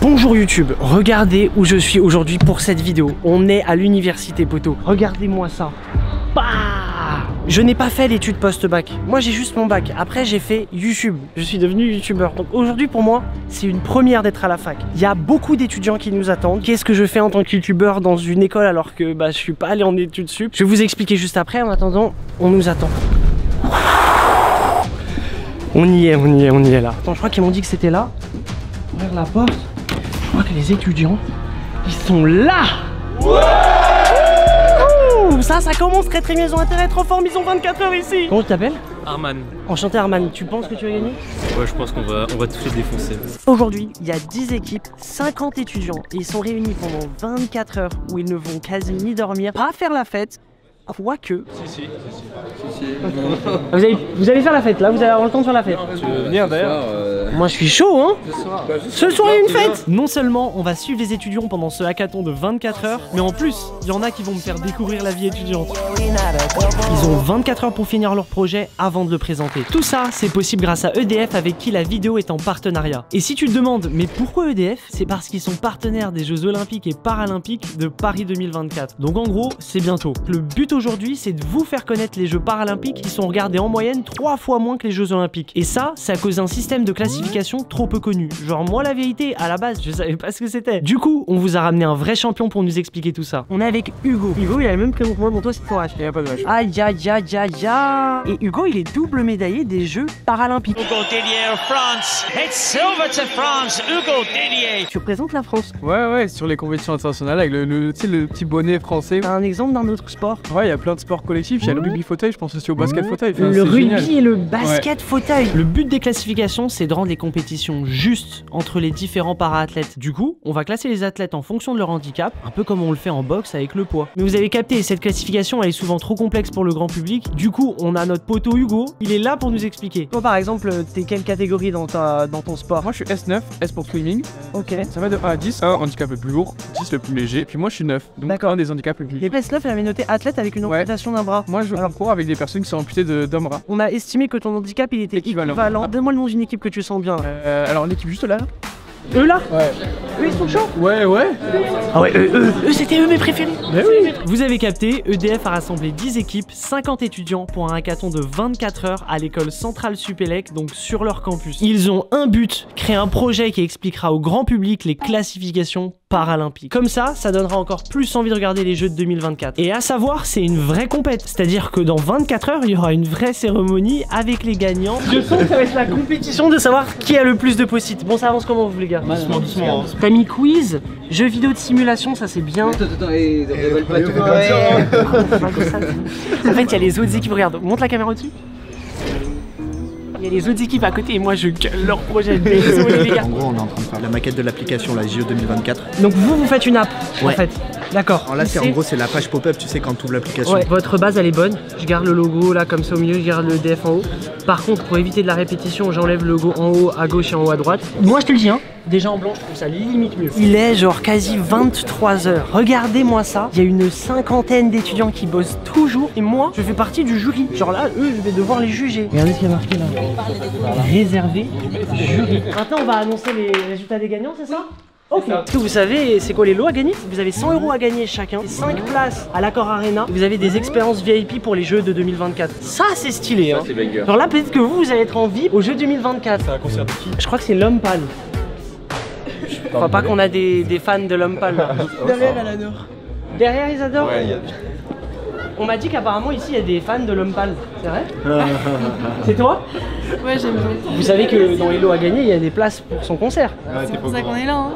Bonjour YouTube, regardez où je suis aujourd'hui pour cette vidéo. On est à l'université poto. Regardez-moi ça. Bah, je n'ai pas fait l'étude post-bac. Moi j'ai juste mon bac. Après j'ai fait YouTube. Je suis devenu youtubeur. Donc aujourd'hui pour moi c'est une première d'être à la fac. Il y a beaucoup d'étudiants qui nous attendent. Qu'est-ce que je fais en tant que youtubeur dans une école alors que je suis pas allé en études sup? Je vais vous expliquer juste après. En attendant, on nous attend. On y est là. Attends, je crois qu'ils m'ont dit que c'était là. Ouvrir la porte. Je crois que les étudiants, ils sont là. Ça commence très bien, ils ont intérêt trop fort, ils ont 24 heures ici. Comment tu t'appelles? Arman. Enchanté Arman, tu penses que tu vas gagner? Ouais, je pense qu'on va tous les défoncer. Aujourd'hui, il y a 10 équipes, 50 étudiants et ils sont réunis pendant 24 heures où ils ne vont quasi ni dormir, pas faire la fête. Quoique. Si. Vous allez faire la fête là, vous allez avoir le temps de faire la fête. Tu veux venir d'ailleurs? Moi je suis chaud hein. Ce soir il y a une fête. Non seulement on va suivre les étudiants pendant ce hackathon de 24 heures, mais en plus, il y en a qui vont me faire découvrir la vie étudiante. Ils ont 24 heures pour finir leur projet avant de le présenter. Tout ça, c'est possible grâce à EDF avec qui la vidéo est en partenariat. Et si tu te demandes, mais pourquoi EDF? C'est parce qu'ils sont partenaires des Jeux Olympiques et Paralympiques de Paris 2024. Donc en gros, c'est bientôt. Le but aujourd'hui, c'est de vous faire connaître les Jeux Paralympiques qui sont regardés en moyenne 3 fois moins que les Jeux Olympiques. Et ça, c'est à cause d'un système de classification trop peu connu. Genre moi la vérité, à la base, je savais pas ce que c'était. Du coup, on vous a ramené un vrai champion pour nous expliquer tout ça. On est avec Hugo. Hugo, il a le même prénom que moi, bon toi c'est Courage. Il y a pas de vache. Aïe. Et Hugo, il est double médaillé des Jeux Paralympiques. Hugo Didier, France. It's silver to France. Hugo Didier. Tu représentes la France. Ouais, sur les compétitions internationales avec le petit bonnet français. T'as un exemple d'un autre sport? Ouais, il y a plein de sports collectifs. Il y a le rugby fauteuil, je pense aussi au basket fauteuil. Enfin, le rugby génial. et le basket fauteuil. Le but des classifications, c'est de rendre les compétitions justes entre les différents para-athlètes. Du coup, on va classer les athlètes en fonction de leur handicap, un peu comme on le fait en boxe avec le poids. Mais vous avez capté, cette classification, elle est souvent trop complexe pour le grand public. Du coup, on a notre poteau Hugo, il est là pour nous expliquer. Toi par exemple, t'es quelle catégorie dans ton sport? Moi je suis S9, S pour swimming. Ok. Ça va de 1 à 10, 1 handicap le plus lourd, 10 le plus léger, puis moi je suis 9, donc D'accord. un des handicaps les plus Les PS9, elle avait noté athlète avec une amputation d'un bras. Moi je cours avec des personnes qui sont amputées d'un bras. On a estimé que ton handicap il était équivalent. Donne-moi le nom d'une équipe que tu sens bien. Alors l'équipe juste là. Eux là? Ouais. Eux ils sont chauds? Ouais. Ah ouais, eux c'était eux mes préférés. Mais oui. Vous avez capté, EDF a rassemblé 10 équipes, 50 étudiants pour un hackathon de 24 heures à l'école centrale Supélec, donc sur leur campus. Ils ont un but, créer un projet qui expliquera au grand public les classifications paralympiques. Comme ça donnera encore plus envie de regarder les Jeux de 2024. Et à savoir, c'est une vraie compète, c'est-à-dire que dans 24 heures, il y aura une vraie cérémonie avec les gagnants. Je sens que ça va être la compétition de savoir qui a le plus de post-it. Bon, ça avance comment vous les gars? Doucement. T'as mis quiz, jeux vidéo de simulation, ça c'est bien. Attends, ils révèlent pas tout. En fait, il y a les autres équipes, regarde, monte la caméra au-dessus. Il y a les autres équipes à côté et moi je gueule leur projet. Désolé les gars. En gros, on est en train de faire la maquette de l'application, la JO 2024. Donc vous faites une app en Ouais. fait. D'accord. Alors là, en gros, c'est la page pop-up, tu sais, quand tu ouvres l'application. Ouais, votre base elle est bonne. Je garde le logo là comme ça au milieu, je garde le DF en haut. Par contre, pour éviter de la répétition, j'enlève le logo en haut à gauche et en haut à droite. Moi je te le dis, hein, déjà en blanc, je trouve ça limite mieux. Il est genre quasi 23 h. Regardez-moi ça. Il y a une cinquantaine d'étudiants qui bossent toujours et moi, je fais partie du jury. Genre là, eux, je vais devoir les juger. Regardez ce qu'il y a marqué là. Réservé jury. Maintenant, on va annoncer les résultats des gagnants, c'est ça? Ok. Est-ce que vous savez c'est quoi les lots à gagner? Vous avez 100 € à gagner chacun, 5 places à l'Accor Arena, vous avez des expériences VIP pour les Jeux de 2024. Ça c'est stylé hein. Alors là peut-être que vous allez être en VIP aux Jeux 2024. C'est un concert de qui? Je crois que c'est l'homme pâle. Je crois pas qu'on a des fans de l'homme pâle. Derrière elle adore. Derrière ils adorent? Ouais, On m'a dit qu'apparemment ici il y a des fans de l'homme pâle. C'est vrai? C'est toi? Ouais, j'aime bien. Vous savez que dans les lots à gagner il y a des places pour son concert. C'est pour ça qu'on est là. Hein.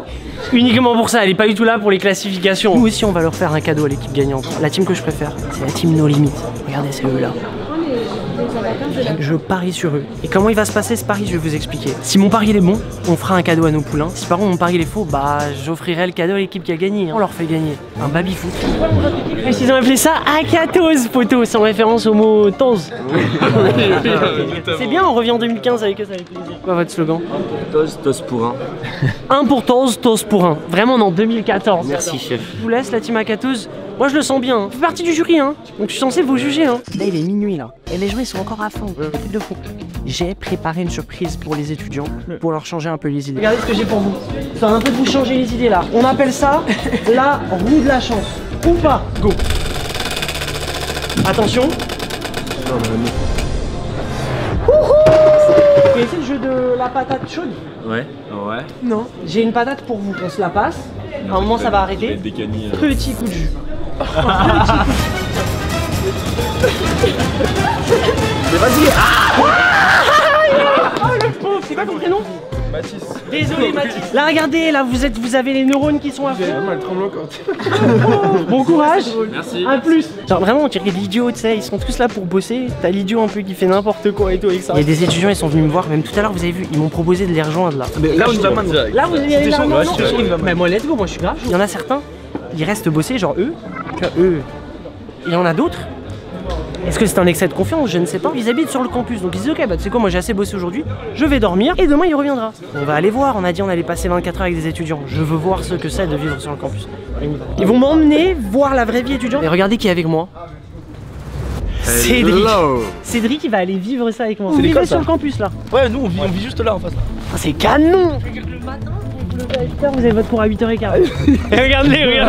Uniquement pour ça, elle est pas du tout là pour les classifications. Nous aussi on va leur faire un cadeau à l'équipe gagnante. La team que je préfère, c'est la team No Limit. Regardez, c'est eux là. Je parie sur eux. Et comment il va se passer ce pari, je vais vous expliquer. Si mon pari il est bon, on fera un cadeau à nos poulains. Si par contre mon pari il est faux, bah j'offrirai le cadeau à l'équipe qui a gagné. On leur fait gagner un baby-foot. Ils ont appelé ça Akatos, poteau, c'est en référence au mot toz. C'est bien, on revient en 2015 avec eux, ça fait plaisir. Quoi votre slogan? Tos pour un. Un pour toz, toz pour un. Vraiment en 2014. Merci chef. Je vous laisse la team Akatos. Moi je le sens bien, je fais partie du jury hein. Donc je suis censé vous juger hein. Là il est minuit là, et les jouets sont encore à fond, truc de fou. J'ai préparé une surprise pour les étudiants, pour leur changer un peu les idées. Regardez ce que j'ai pour vous, ça va un peu vous changer les idées là. On appelle ça la roue de la chance, ou pas. Go. Attention. Vous connaissez le jeu de la patate chaude? Ouais. Non. J'ai une patate pour vous, on se la passe. À un moment ça va arrêter. Petit coup de jus. Mais vas-y. Oh le pauvre, c'est quoi ton prénom? Mathis. Désolé Mathis. Là regardez, là vous avez les neurones qui sont à fond. J'ai mal tremblant quand Bon courage. Merci. Un plus. Genre vraiment on dirait l'idiot, tu sais, ils sont tous là pour bosser. T'as l'idiot un peu qui fait n'importe quoi et tout avec ça. Il y a des étudiants, ils sont venus me voir, même tout à l'heure vous avez vu, ils m'ont proposé de les rejoindre là. Mais là on y va maintenant. Là vous allez là non. Mais Mais moi let's go, moi je suis grave. Il y en a certains, ils restent bosser, genre eux. Il y en a d'autres. Est-ce que c'est un excès de confiance? Je ne sais pas. Ils habitent sur le campus, donc ils disent ok, bah tu sais quoi, moi j'ai assez bossé aujourd'hui, je vais dormir et demain il reviendra. On va aller voir, on a dit on allait passer 24 heures avec des étudiants. Je veux voir ce que c'est de vivre sur le campus. Ils vont m'emmener voir la vraie vie étudiante. Et regardez qui est avec moi. Cédric. Cédric il va aller vivre ça avec moi. Vous vivez sur le campus là. Ouais, nous on vit juste là en face. Ah, c'est canon. Le matin, vous levez à 8h, vous avez votre cours à 8h15. Regardez.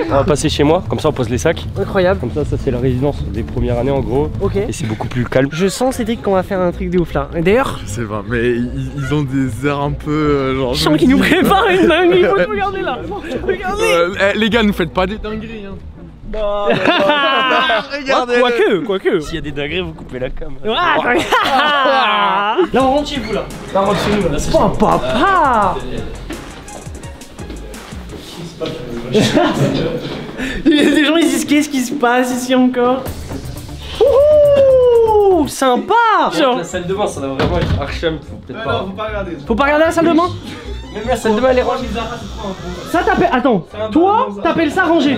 On va passer chez moi, comme ça on pose les sacs. Incroyable. Comme ça c'est la résidence des premières années en gros. Ok. Et c'est beaucoup plus calme. Je sens Cédric qu'on va faire un truc de ouf là. Et d'ailleurs, je sais pas, mais ils ont des airs un peu genre. Je sens qu'ils nous préparent une dinguerie, il faut te regarder là. Regardez. Les gars, nous faites pas des dingueries hein. Regardez. Quoique. S'il y a des dingueries, vous coupez la cam. Là on rentre chez vous là. Là on rentre chez nous là. Papa. Les gens ils disent qu'est-ce qui se passe ici encore. Ouh, sympa. Genre la salle de bain, ça doit vraiment être archam. Faut peut-être pas. Faut pas regarder la salle de bain. Même la salle de bain elle est rangée. Ça t'appelle. Attends, toi t'appelles ça ranger.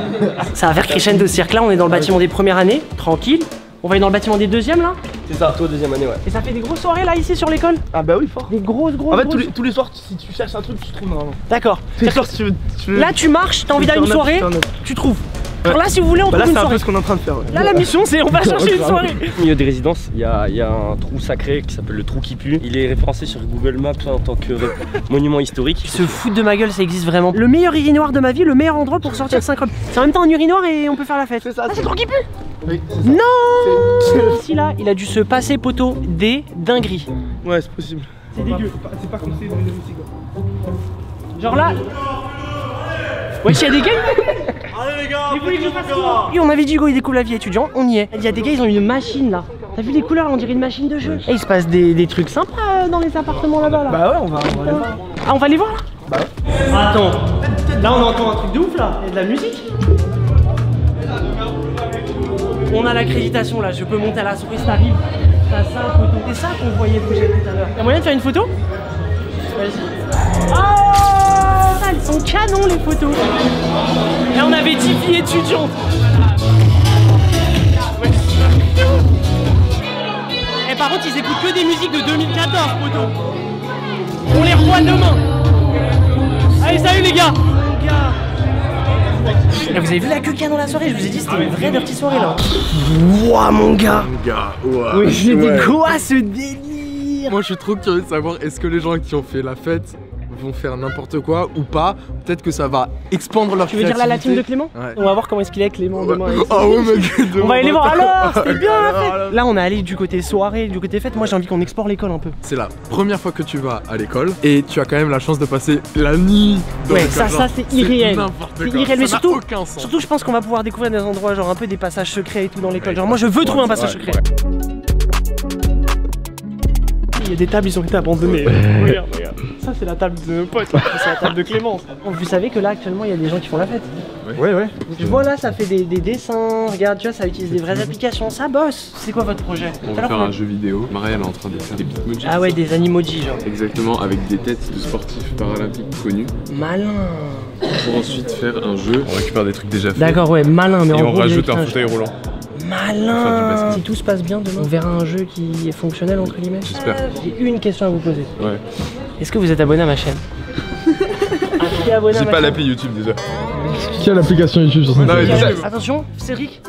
Ça va faire crescendo, c'est-à-dire que là on est dans le bâtiment des premières années, tranquille. On va aller dans le bâtiment des deuxièmes là. C'est ça, toi deuxième année ouais. Et ça fait des grosses soirées là ici sur l'école. Ah bah oui, fort. Des grosses. En fait tous les soirs si tu cherches un truc tu trouves normalement. D'accord. Si tu veux. Là tu marches, t'as envie d'aller une soirée, tu trouves. Alors là si vous voulez on trouve une soirée. Là c'est un peu ce qu'on est en train de faire. Là la mission c'est on va chercher une soirée. Au milieu des résidences, il y a un trou sacré qui s'appelle le trou qui pue. Il est référencé sur Google Maps en tant que monument historique. Ils se foutent de ma gueule, ça existe vraiment. Le meilleur urinoir de ma vie, le meilleur endroit pour sortir 5 robes. C'est en même temps un urinoir et on peut faire la fête. C'est ça. Ah c'est le trou qui pue. Oui. Non. Ici là, il a dû se passer poteau des dingueries. Ouais c'est possible. C'est dégueu. C'est pas conseillé de venir ici quoi. Genre là. Ouais, il y a des gars. Allez les gars, oui, on avait dit Hugo il découvre la vie étudiante, on y est. Il y a des gars, ils ont une machine là. T'as vu les couleurs, on dirait une machine de jeu. Et il se passe des trucs sympas dans les appartements là-bas là. Bah ouais, on va aller voir. Ah, on va aller voir là. Bah ouais. Attends, là on entend un truc de ouf là, il y a de la musique. On a l'accréditation là, je peux monter à la souris, ça arrive. T'as ça, c'est ça qu'on voyait bouger tout à l'heure. Y'a moyen de faire une photo? Vas-y. Oh, elles sont canons les photos. Et on avait 10 filles étudiantes. Et par contre ils écoutent que des musiques de 2014 photos. On les revoit demain. Allez salut les gars. Et vous avez vu la queue qu'il y a dans la soirée? Je vous ai dit c'était une vraie dirty soirée là. Wouah mon gars. Oui, c'était quoi ce délire? Moi je suis trop curieux de savoir est-ce que les gens qui ont fait la fête vont faire n'importe quoi ou pas. Peut-être que ça va expandre leur créativité. Tu veux dire la latine de Clément? Ouais. On va voir comment est-ce qu'il est Clément demain. Ah ouais mec. On va aller voir alors, c'était bien la fête. Là on est allé du côté soirée, du côté fête. Moi j'ai envie qu'on explore l'école un peu. C'est la première fois que tu vas à l'école et tu as quand même la chance de passer la nuit dans ouais, l'école. ça c'est irréel. C'est irréel, mais surtout, aucun sens. surtout je pense qu'on va pouvoir découvrir des endroits genre un peu des passages secrets et tout dans l'école. Genre moi je veux trouver un passage secret. Il y a des tables, ils ont été abandonnées. Regarde, regarde. Ça c'est la table de nos potes, c'est la table de Clément. Vous savez que là actuellement il y a des gens qui font la fête. Ouais. Je vois là ça fait des dessins, regarde tu vois ça utilise des vraies applications, ça bosse. C'est quoi votre projet? On va faire un jeu vidéo. Marie elle est en train de faire des bitmojis. Ah ouais, des animojis genre. Exactement, avec des têtes de sportifs paralympiques connus. Malin. Pour ensuite faire un jeu. On récupère des trucs déjà faits. D'accord ouais, malin mais et en on gros, rajoute un fauteuil roulant. Malin. Si tout se passe bien demain, on verra un jeu qui est fonctionnel entre guillemets. J'espère. J'ai une question à vous poser. Ouais. Est-ce que vous êtes abonné à ma chaîne? J'ai pas l'appli YouTube déjà. Qui a l'application YouTube sur son téléphone? Attention, Cédric.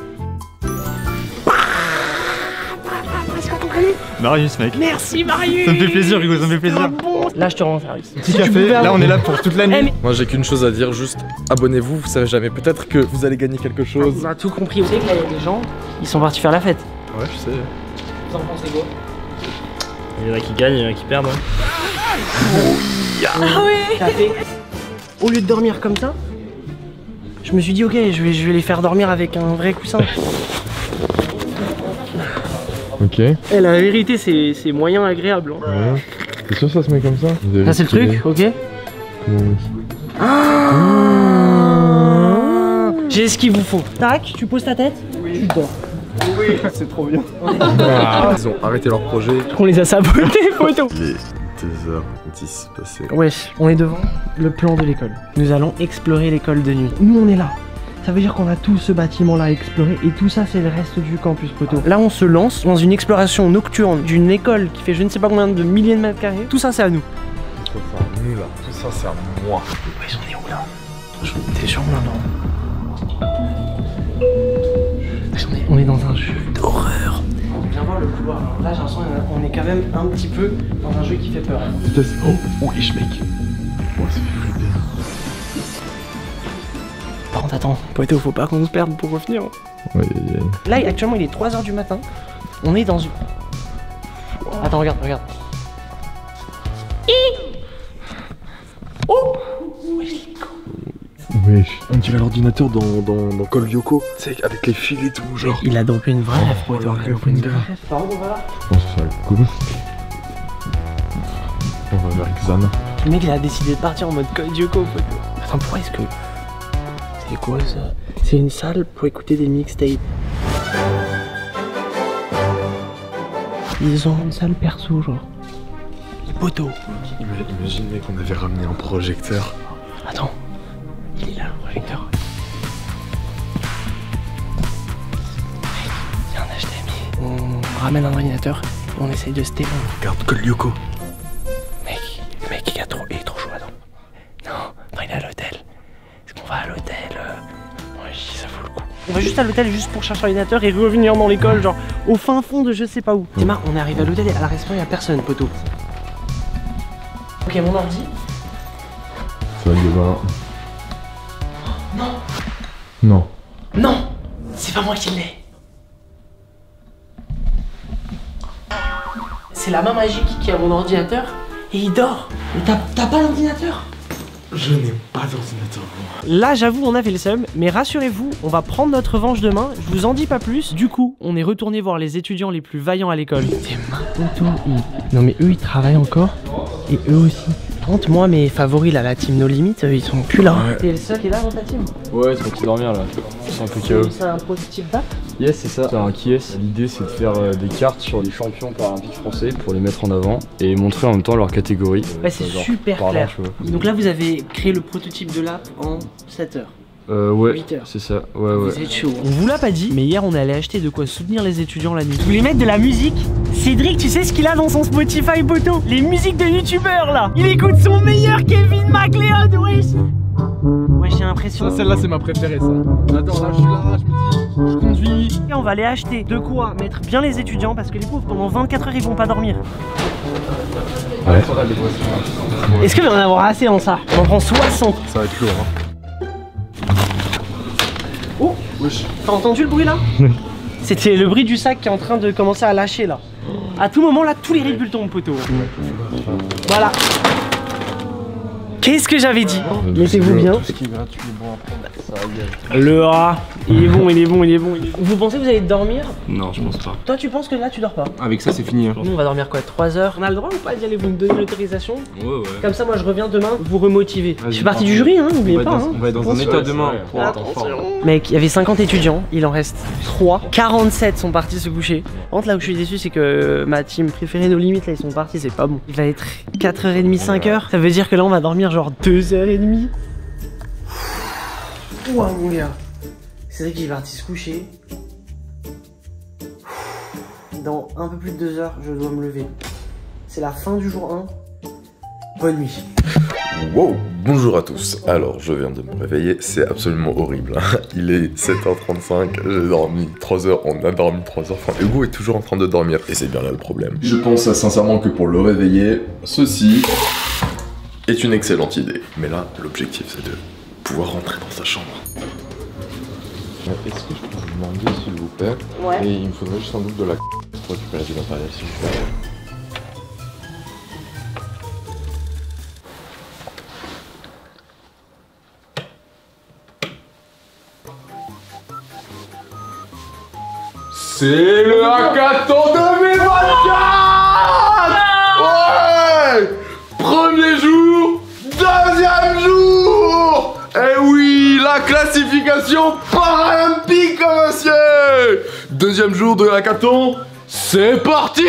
Marius, mec. Merci Marius. Ça me fait plaisir, Hugo, ça me fait plaisir. Là, je te rends service. Petit café, là on est là pour toute la nuit. Moi j'ai qu'une chose à dire, juste abonnez-vous, vous savez jamais, peut-être que vous allez gagner quelque chose. On a tout compris. Vous savez que là, il y a des gens, ils sont partis faire la fête. Ouais, je sais. Vous en pensez quoi? Il y en a qui gagnent, il y en a qui perdent. Ah oui. Café. Au lieu de dormir comme ça, je me suis dit ok, je vais les faire dormir avec un vrai coussin. Ok. Eh, la vérité, c'est moyen agréable. Hein. Ouais. T'es sûr que ça se met comme ça? Ça c'est le truc, ok. J'ai ce qu'il vous faut. Tac, tu poses ta tête, tu dors. Oui, c'est trop bien. Ils ont arrêté leur projet. On les a sabotés, photo. Il est 2h10 passé. Wesh, on est devant le plan de l'école. Nous allons explorer l'école de nuit. Nous, on est là. Ça veut dire qu'on a tout ce bâtiment-là à explorer et tout ça, c'est le reste du campus, poteau. Là, on se lance dans une exploration nocturne d'une école qui fait je ne sais pas combien de milliers de mètres carrés. Tout ça, c'est à nous. Tout ça, c'est à nous là. Tout ça, c'est à moi. Wesh, on est où là? T'es sûr là, non? On est dans un jeu d'horreur. Viens voir le couloir. Alors là, j'ai l'impression qu'on est quand même un petit peu dans un jeu qui fait peur. Oh, wesh mec. Oh, ça fait flipper. Par contre, attends, poteau, faut pas qu'on se perde pour revenir. Ouais. Là, actuellement, il est 3 h du matin. On est dans une... Attends, regarde. Oh! Wesh, on dirait l'ordinateur dans Call Yoko. Tu sais, avec les fils et tout, genre. Il a droppé une vraie rêve, poteau. Par contre, on va là. Je pense que ça va être cool. On va vers Xana. Le mec, il a décidé de partir en mode Call Yoko, poteau. Attends, pourquoi est-ce que... C'est quoi ça? C'est une salle pour écouter des mixtapes. Ils ont une salle perso, genre. Poteau. Imagine, mec, on avait ramené un projecteur. Attends. Il est là, le projecteur. Il y a un HDMI. On ramène un ordinateur et on essaye de se témoin. Regarde Call Yoko. Mec, il est trop chaud, attends. Non, il est à l'hôtel. Est-ce qu'on va à l'hôtel? Ouais, ça vaut le coup. On va juste à l'hôtel juste pour chercher l'ordinateur et revenir dans l'école, genre au fin fond de je sais pas où. Théma, on est arrivé à l'hôtel et à la restaurant, il y a personne, poteau. Ok, mon ordi. Ça va, Gamin. Non. Non. Non, c'est pas moi qui l'ai. C'est la main magique qui a mon ordinateur et il dort. Mais t'as pas l'ordinateur? Je n'ai pas d'ordinateur. Là, j'avoue, on avait le seum, mais rassurez-vous, on va prendre notre revanche demain. Je vous en dis pas plus. Du coup, on est retourné voir les étudiants les plus vaillants à l'école. Non mais eux ils travaillent encore et eux aussi. Par contre moi mes favoris là, la team No Limit, ils sont plus là. Ouais. T'es le seul qui est là dans ta team? Ouais, c'est parti dormir là. C'est un peu chaos. C'est un prototype BAP? Yes, c'est ça. C'est un qui est. L'idée c'est de faire des cartes sur les champions paralympiques français pour les mettre en avant et montrer en même temps leur catégorie. Ouais, c'est super clair. Donc là vous avez créé le prototype de l'app en 7 heures. Ouais, 8 heures. c'est ça. Ouais. Vous êtes chaud. On vous l'a pas dit, mais hier on est allé acheter de quoi soutenir les étudiants la nuit. Vous voulez mettre de la musique? Cédric, tu sais ce qu'il a dans son Spotify, poteau? Les musiques de youtubeurs là. Il écoute son meilleur Kevin MacLeod, wesh. Ouais, j'ai l'impression. Ça, celle-là, c'est ma préférée, ça. Attends, là, je suis là, je me dis, je conduis. Et on va aller acheter de quoi mettre bien les étudiants parce que les pauvres pendant 24 heures ils vont pas dormir. Ouais. Est-ce que va en avoir assez en ça? On en prend 60. Ça va être lourd, hein. Oh, t'as entendu le bruit là? C'était le bruit du sac qui est en train de commencer à lâcher là. À tout moment là, tous les Red Bull tombent, poteau. Voilà. Qu'est-ce que j'avais dit? Mettez-vous bien. Tout ce qui est gratuit est bon à prendre. Ça va bien. Le rat, il est bon, il est bon, il est bon. Vous pensez que vous allez dormir? Non, je pense pas. Toi tu penses que là tu dors pas? Avec ça, c'est fini. Hein. Nous on va dormir quoi? 3 heures? On a le droit ou pas d'y aller? Vous me donnez l'autorisation? Ouais. Comme ça moi je reviens demain vous remotiver. Je fais partie parfait. du jury hein, n'oubliez pas hein. On va être dans un état demain. Mec, il y avait 50 étudiants, il en reste 3. 47 sont partis se coucher. Par contre là où je suis déçu c'est que ma team préférée nos limites là ils sont partis, c'est pas bon. Il va être 4h30, 5h. Ça veut dire que là on va dormir genre 2h30. Ouah mon gars. C'est vrai qu'il est parti se coucher. Dans un peu plus de 2 heures, je dois me lever. C'est la fin du jour 1. Bonne nuit. Wow. Bonjour à tous, alors je viens de me réveiller, c'est absolument horrible. Il est 7h35, j'ai dormi 3 heures, on a dormi 3 heures, enfin Hugo est toujours en train de dormir et c'est bien là le problème. Je pense sincèrement que pour le réveiller, ceci est une excellente idée. Mais là, l'objectif c'est de pouvoir rentrer dans sa chambre. Est-ce que je peux vous demander s'il vous plaît? Ouais. Et il me faudrait juste un double de la pour récupérer du matériel s'il vous plaît. C'est le hackathon 2024! Ouais! Premier jour, deuxième jour! Eh oui, la classification paralympique, monsieur! Deuxième jour de hackathon, c'est parti!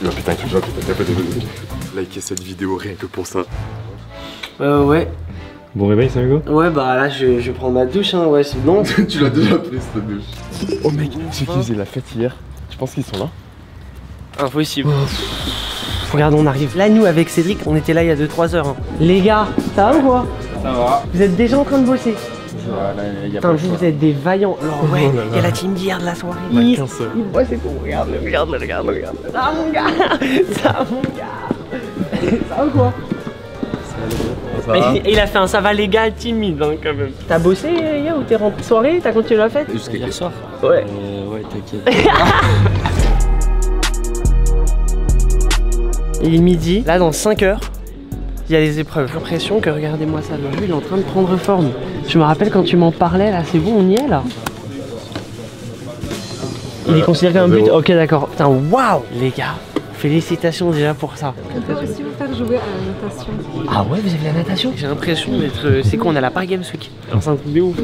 Oh putain, tu likez cette vidéo rien que pour ça. Ouais. Bon réveil, ça Hugo? Ouais, bah là, je vais prendre ma douche, hein. Ouais, c'est bon. Tu l'as déjà pris cette douche. Oh mec, ceux qui faisaient la fête hier, tu penses qu'ils sont là? Impossible. Regarde, on arrive. Là, nous, avec Cédric, on était là il y a 2-3 heures. Hein. Les gars, ça va ou quoi? Ça va. Vous êtes déjà en train de bosser? Y a Putain, vous êtes des vaillants. Alors, ouais, il y a la team d'hier de la soirée. Il bosse et tout. Regarde-le. Ça, mon gars. Ça, mon gars. Ça va ou quoi? Et il a fait un ça va les gars timide hein, quand même. T'as bossé hier ou t'es rentré soirée? T'as continué la fête? Jusqu'à hier soir? Ouais. Ouais, t'inquiète. Il est midi, là dans 5 heures, il y a les épreuves. J'ai l'impression que regardez-moi ça, lui il est en train de prendre forme. Je me rappelle quand tu m'en parlais là, c'est bon, on y est là. Il est considéré comme un but? Ok d'accord. Putain waouh les gars, félicitations déjà pour ça. On peut aussi vous faire jouer à la natation. Ah ouais, vous avez la natation? J'ai l'impression d'être... C'est quoi, on a la Paris Games Week? Alors c'est un truc de ouf.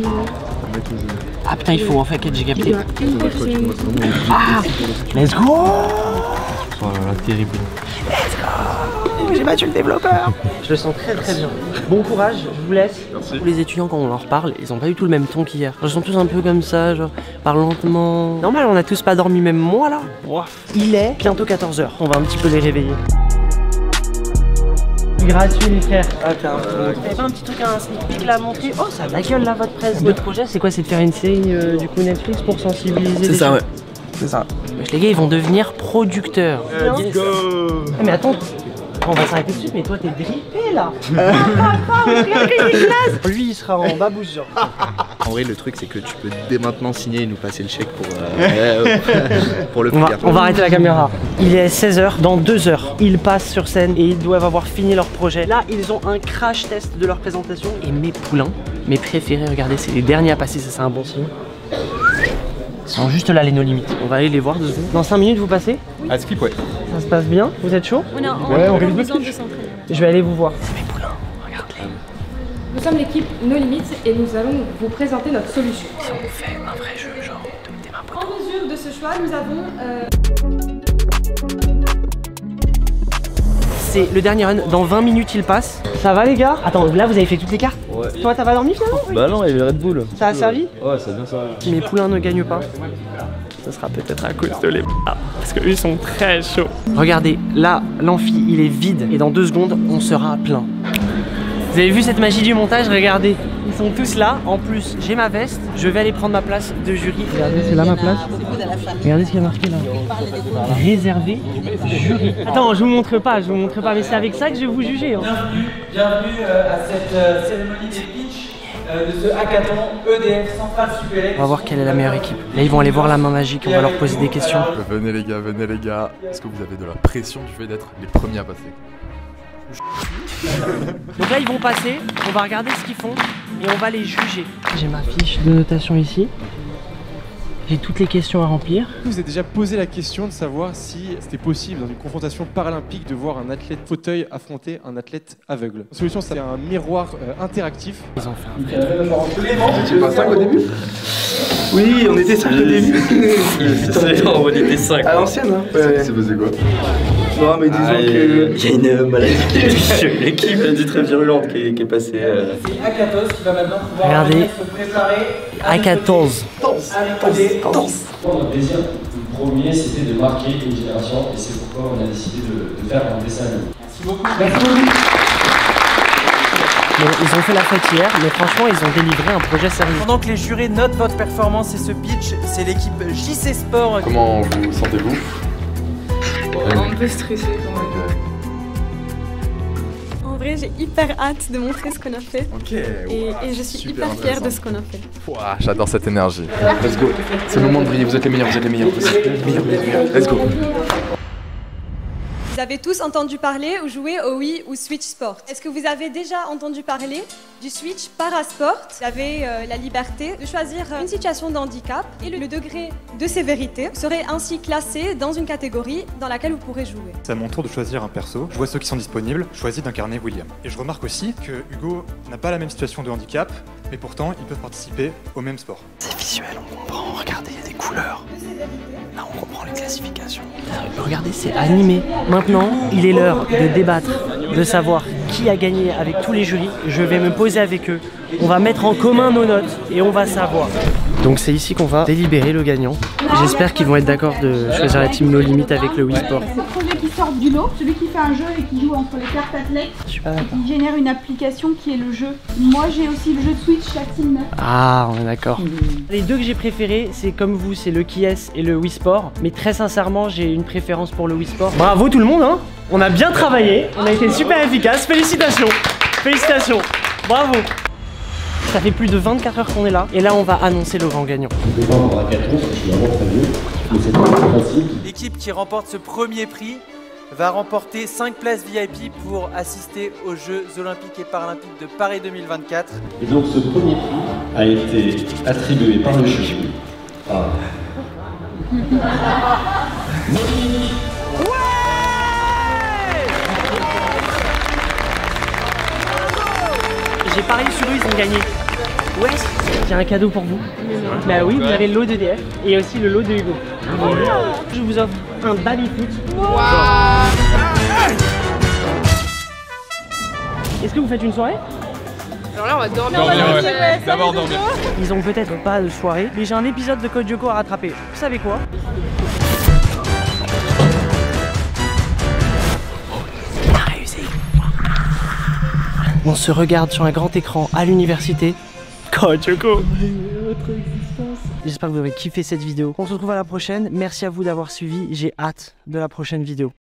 Ah putain, il faut en fait j'ai capté. Ah let's go. Oh là là, terrible. Let's go. J'ai battu le développeur. Je le sens très très bien. Bon courage, je vous laisse. Merci. Tous les étudiants quand on leur parle, ils ont pas du tout le même ton qu'hier. Ils sont tous un peu comme ça, genre parlent lentement. Normal, on a tous pas dormi, même moi là. Il est bientôt 14 h. On va un petit peu les réveiller. Gratuit les frères. Ah t'as pas un petit truc, un sneak peek là à montrer? Oh ça a de la gueule là votre presse. Votre projet c'est quoi? C'est de faire une série du coup Netflix pour sensibiliser. C'est ça ouais. C'est ça. Les gars ils vont devenir producteurs. Let's go. Ah, mais attends, on va s'arrêter tout de suite, mais toi t'es drippé là. Lui il sera en babouche genre. En vrai le truc c'est que tu peux dès maintenant signer et nous passer le chèque pour le on va arrêter la caméra. Il est 16 h, dans 2 heures ils passent sur scène et ils doivent avoir fini leur projet. Là ils ont un crash test de leur présentation et mes poulains, mes préférés, regardez c'est les derniers à passer, ça c'est un bon signe. Ils sont juste là les no limites. On va aller les voir 2 secondes. Dans 5 minutes vous passez? À Skip ouais. Ça se passe bien? Vous êtes chaud? On est on révise le besoin de pitch. s'entraîner. Je vais aller vous voir. C'est mes poulains, regardez. Nous sommes l'équipe No Limites et nous allons vous présenter notre solution. Si on fait un vrai jeu, genre tes mains En mesure de ce choix, nous avons... C'est le dernier run, dans 20 minutes il passe. Ça va les gars? Attends, là vous avez fait toutes les cartes? Ouais. Toi t'as pas dormi finalement? Bah non, il y avait le Red Bull. Ça a servi? Ouais, ça a bien servi. Si mes poulains ne gagnent pas, ce sera peut-être à cause de les parce que eux ils sont très chauds. Regardez, là l'amphi il est vide et dans 2 secondes on sera plein. Vous avez vu cette magie du montage? Regardez, ils sont tous là. En plus, j'ai ma veste. Je vais aller prendre ma place de jury. Regardez, c'est là ma place. Regardez ce qu'il y a marqué là. Réservé jury. Attends, je vous montre pas, mais c'est avec ça que je vais vous juger. Hein. Bienvenue à cette cérémonie des pitch de ce hackathon EDF Centrale Supélec. On va voir quelle est la meilleure équipe. Là, ils vont aller voir la main magique. On va leur poser des questions. Venez les gars. Est-ce que vous avez de la pression du fait d'être les premiers à passer? Donc là ils vont passer, on va regarder ce qu'ils font et on va les juger. J'ai ma fiche de notation ici. J'ai toutes les questions à remplir. Vous vous êtes déjà posé la question de savoir si c'était possible dans une confrontation paralympique de voir un athlète fauteuil affronter un athlète aveugle. La solution c'est un miroir interactif. Ils ont fait un vrai truc. Vous étiez pas 5 au début? Oui, on était 5 au début. Putain, on était 5. À l'ancienne hein? Ouais. C'est passé quoi? Non mais disons que... Il y a une maladie qui touche l'équipe très virulente qui est passée... C'est A14 qui va maintenant pouvoir regardez. se préparer A14. avec des... Notre désir de premier, c'était de marquer une génération et c'est pourquoi on a décidé de faire un dessin animé. Merci beaucoup. Merci beaucoup. Bon, ils ont fait la fête hier, mais franchement, ils ont délivré un projet sérieux. Pendant que les jurés notent votre performance et ce pitch, c'est l'équipe JC Sport. Comment vous sentez-vous? Un peu stressé quand même. En vrai, j'ai hyper hâte de montrer ce qu'on a fait. Ok. Et je suis Super hyper fière de ce qu'on a fait. Ouah, j'adore cette énergie. Let's go. C'est le moment de briller, vous êtes les meilleurs, vous êtes les meilleurs. Vous êtes les meilleurs. Let's go. Vous avez tous entendu parler ou joué au Wii ou Switch Sport. Est-ce que vous avez déjà entendu parler du Switch Parasport? Vous avez la liberté de choisir une situation de handicap et le degré de sévérité serait ainsi classé dans une catégorie dans laquelle vous pourrez jouer. C'est à mon tour de choisir un perso. Je vois ceux qui sont disponibles, je choisis d'incarner William. Et je remarque aussi que Hugo n'a pas la même situation de handicap, mais pourtant ils peuvent participer au même sport. C'est visuel, on comprend. Regardez, il y a des couleurs. Là, on comprend les classifications. Regardez, c'est animé. Maintenant, il est l'heure de débattre, de savoir qui a gagné avec tous les jurys. Je vais me poser avec eux. On va mettre en commun nos notes et on va savoir. Donc c'est ici qu'on va délibérer le gagnant. J'espère qu'ils vont être d'accord de choisir la team No Limit avec le Wii Sport. C'est le projet qui sort du lot, celui qui fait un jeu et qui joue entre les cartes athlètes. Super. Il génère une application qui est le jeu. Moi j'ai aussi le jeu Switch, la team 9. Ah, on est d'accord. Les deux que j'ai préférés, c'est comme vous, c'est le Kies et le Wii Sport. Mais très sincèrement, j'ai une préférence pour le Wii Sport. Bravo tout le monde, hein. On a bien travaillé, on a été super efficace. Félicitations. Félicitations. Bravo. Ça fait plus de 24 heures qu'on est là et là on va annoncer le grand gagnant. L'équipe qui remporte ce premier prix va remporter 5 places VIP pour assister aux Jeux Olympiques et Paralympiques de Paris 2024. Et donc ce premier prix a été attribué par le jury à... J'ai parié sur eux, ils ont gagné. Ouais, j'ai un cadeau pour vous. Bah oui, vous avez le lot d'EDF et aussi le lot de Hugo. Je vous offre un baby-foot. Est-ce que vous faites une soirée? Alors là, on va dormir. D'abord dormir. Ils ont peut-être pas de soirée, mais j'ai un épisode de Code Lyoko à rattraper. Vous savez quoi? On a réussi. On se regarde sur un grand écran à l'université. Code Lyoko. J'espère que vous avez kiffé cette vidéo. On se retrouve à la prochaine. Merci à vous d'avoir suivi. J'ai hâte de la prochaine vidéo.